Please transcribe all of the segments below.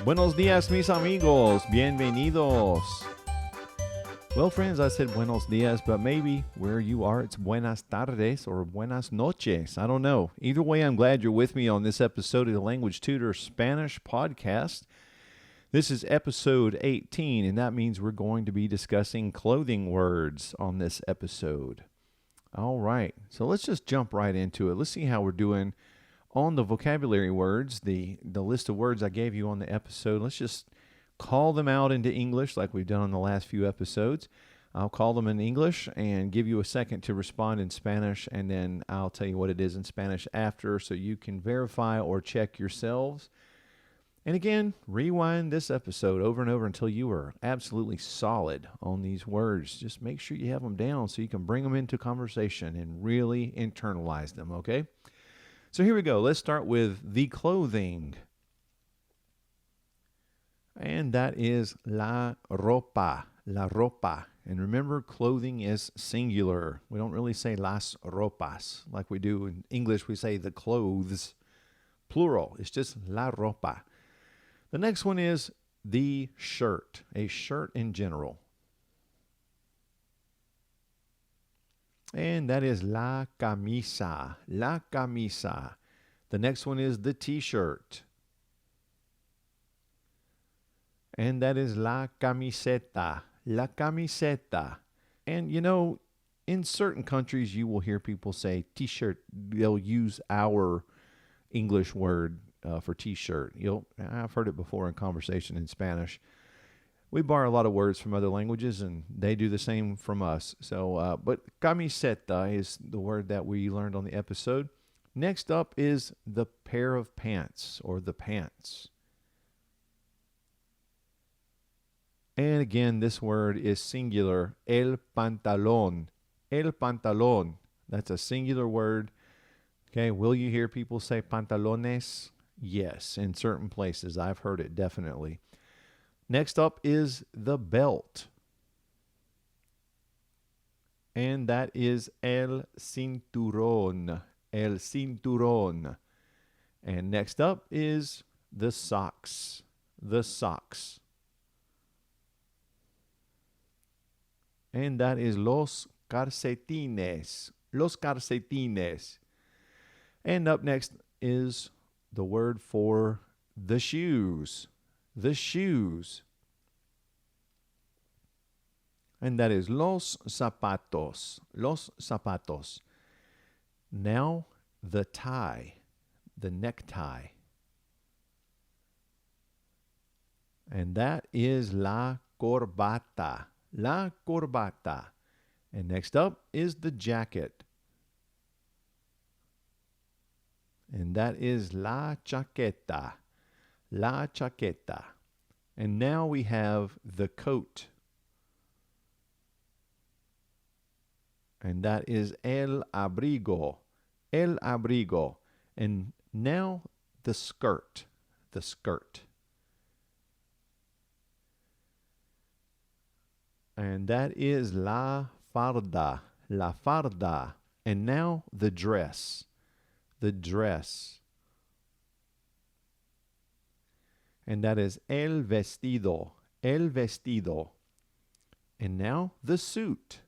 Buenos dias, mis amigos. Bienvenidos. Well, friends, I said buenos dias, but maybe where you are, it's buenas tardes or buenas noches. I don't know. Either way, I'm glad you're with me on this episode of the Language Tutor Spanish podcast. This is episode 18, and that means we're going to be discussing clothing words on this episode. All right, so let's just jump right into it. Let's see how we're doing on the vocabulary words, the list of words I gave you on the episode. Let's just call them out into English like we've done on the last few episodes. I'll call them in English and give you a second to respond in Spanish, and then I'll tell you what it is in Spanish after so you can verify or check yourselves. And again, rewind this episode over and over until you are absolutely solid on these words. Just make sure you have them down so you can bring them into conversation and really internalize them, okay? So here we go. Let's start with the clothing. And that is la ropa, la ropa. And remember, clothing is singular. We don't really say las ropas like we do in English. We say the clothes, plural. It's just la ropa. The next one is the shirt, a shirt in general. And that is la camisa, la camisa. The next one is the t-shirt. And that is la camiseta, la camiseta. And you know, in certain countries you will hear people say t-shirt. They'll use our English word for t-shirt. I've heard it before in conversation in Spanish. We borrow a lot of words from other languages, and they do the same from us. So, but camiseta is the word that we learned on the episode. Next up is the pair of pants, or the pants. And again, this word is singular, el pantalón. El pantalón. That's a singular word. Okay, will you hear people say pantalones? Yes, in certain places. I've heard it, definitely. Next up is the belt. And that is el cinturón. El cinturón. And next up is the socks. The socks. And that is los calcetines. Los calcetines. And up next is the word for the shoes. The shoes. And that is los zapatos. Los zapatos. Now the tie. The necktie. And that is la corbata. La corbata. And next up is the jacket. And that is la chaqueta. La chaqueta. And now we have the coat. And that is el abrigo. El abrigo. And now the skirt. The skirt. And that is la farda. La farda. And now the dress. The dress. And that is el vestido. El vestido. And now the suit.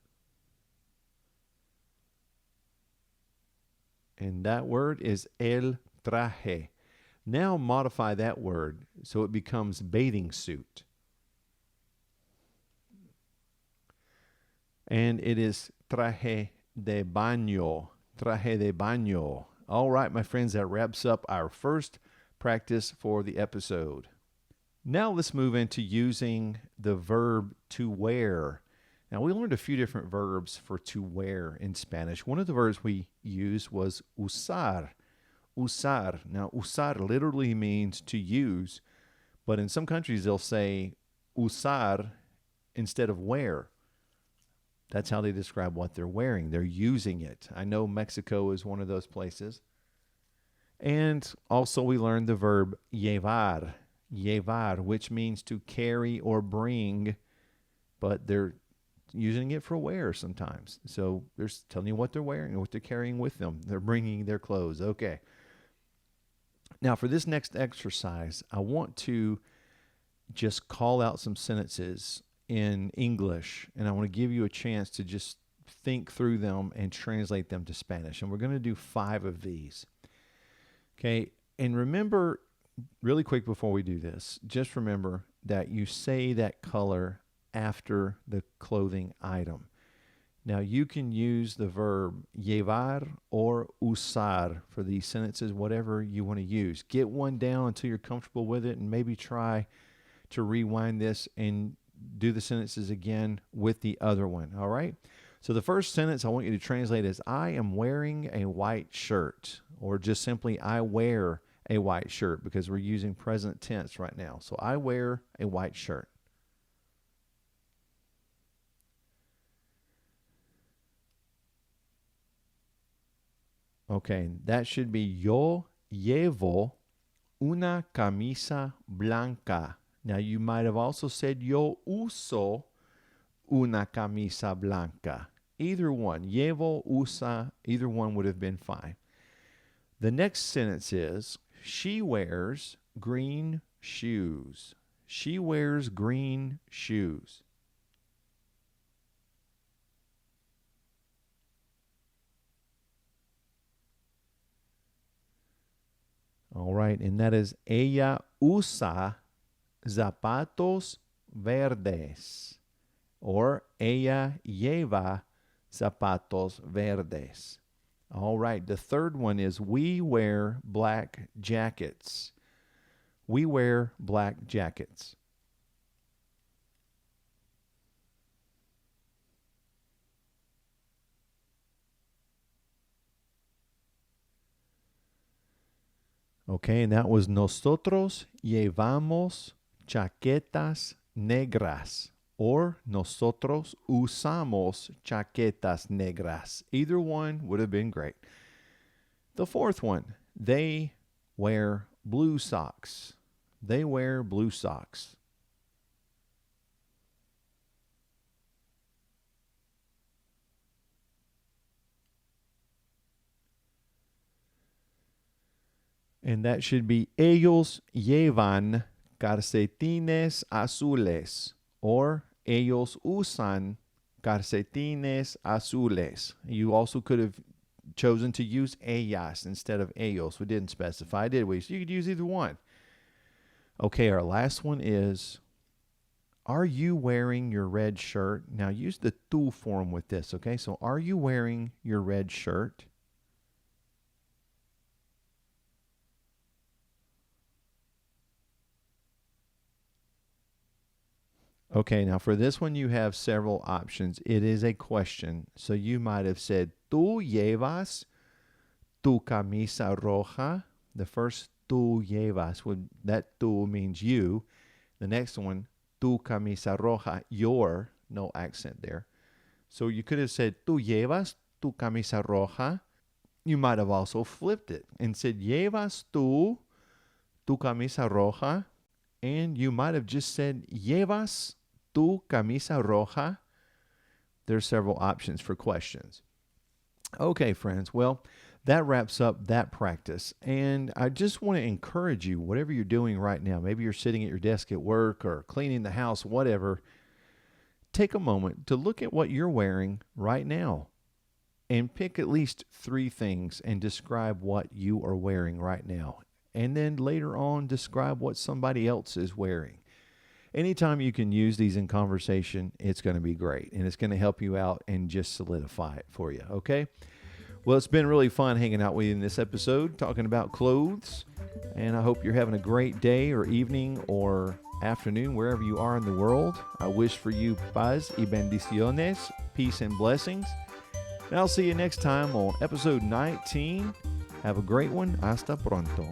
And that word is el traje. Now modify that word so it becomes bathing suit. And it is traje de baño. Traje de baño. All right, my friends, that wraps up our first practice for the episode. Now let's move into using the verb to wear. Now, we learned a few different verbs for to wear in Spanish. One of the verbs we used was usar. Usar. Now, usar literally means to use, but in some countries they'll say usar instead of wear. That's how they describe what they're wearing. They're using it. I know Mexico is one of those places. And also we learned the verb llevar. Llevar, which means to carry or bring, but they're using it for wear sometimes. So they're telling you what they're wearing and what they're carrying with them. They're bringing their clothes. Okay. Now, for this next exercise, I want to just call out some sentences in English, and I want to give you a chance to just think through them and translate them to Spanish. And we're going to do 5 of these. Okay. And remember, really quick before we do this, just remember that you say that color after the clothing item. Now, you can use the verb llevar or usar for these sentences, whatever you want to use. Get one down until you're comfortable with it, and maybe try to rewind this and do the sentences again with the other one, all right? So the first sentence I want you to translate is, I am wearing a white shirt, or just simply, I wear a white shirt, because we're using present tense right now. So I wear a white shirt. Okay, that should be yo llevo una camisa blanca. Now you might have also said yo uso una camisa blanca. Either one, llevo, usa, either one would have been fine. The next sentence is, she wears green shoes. She wears green shoes. All right, and that is, ella usa zapatos verdes, or ella lleva zapatos verdes. All right, the third one is, we wear black jackets. We wear black jackets. Okay, and that was, nosotros llevamos chaquetas negras, or nosotros usamos chaquetas negras. Either one would have been great. The fourth one, they wear blue socks. They wear blue socks. And that should be, ellos llevan calcetines azules, or ellos usan calcetines azules. You also could have chosen to use ellas instead of ellos. We didn't specify, did we? So you could use either one. Okay, our last one is, are you wearing your red shirt? Now use the tú form with this, okay? So are you wearing your red shirt? Okay, now for this one, you have several options. It is a question. So you might have said, tú llevas tu camisa roja. The first tú llevas, that tú means you. The next one, tu camisa roja, your, no accent there. So you could have said, tú llevas tu camisa roja. You might have also flipped it and said, llevas tú tu camisa roja. And you might have just said, llevas tu camisa roja. There's several options for questions. Okay, friends. Well, that wraps up that practice. And I just want to encourage you, whatever you're doing right now, maybe you're sitting at your desk at work or cleaning the house, whatever, take a moment to look at what you're wearing right now and pick at least 3 things and describe what you are wearing right now. And then later on, describe what somebody else is wearing. Anytime you can use these in conversation, it's going to be great. And it's going to help you out and just solidify it for you, okay? Well, it's been really fun hanging out with you in this episode, talking about clothes. And I hope you're having a great day or evening or afternoon, wherever you are in the world. I wish for you paz y bendiciones, peace and blessings. And I'll see you next time on episode 19. Have a great one. Hasta pronto.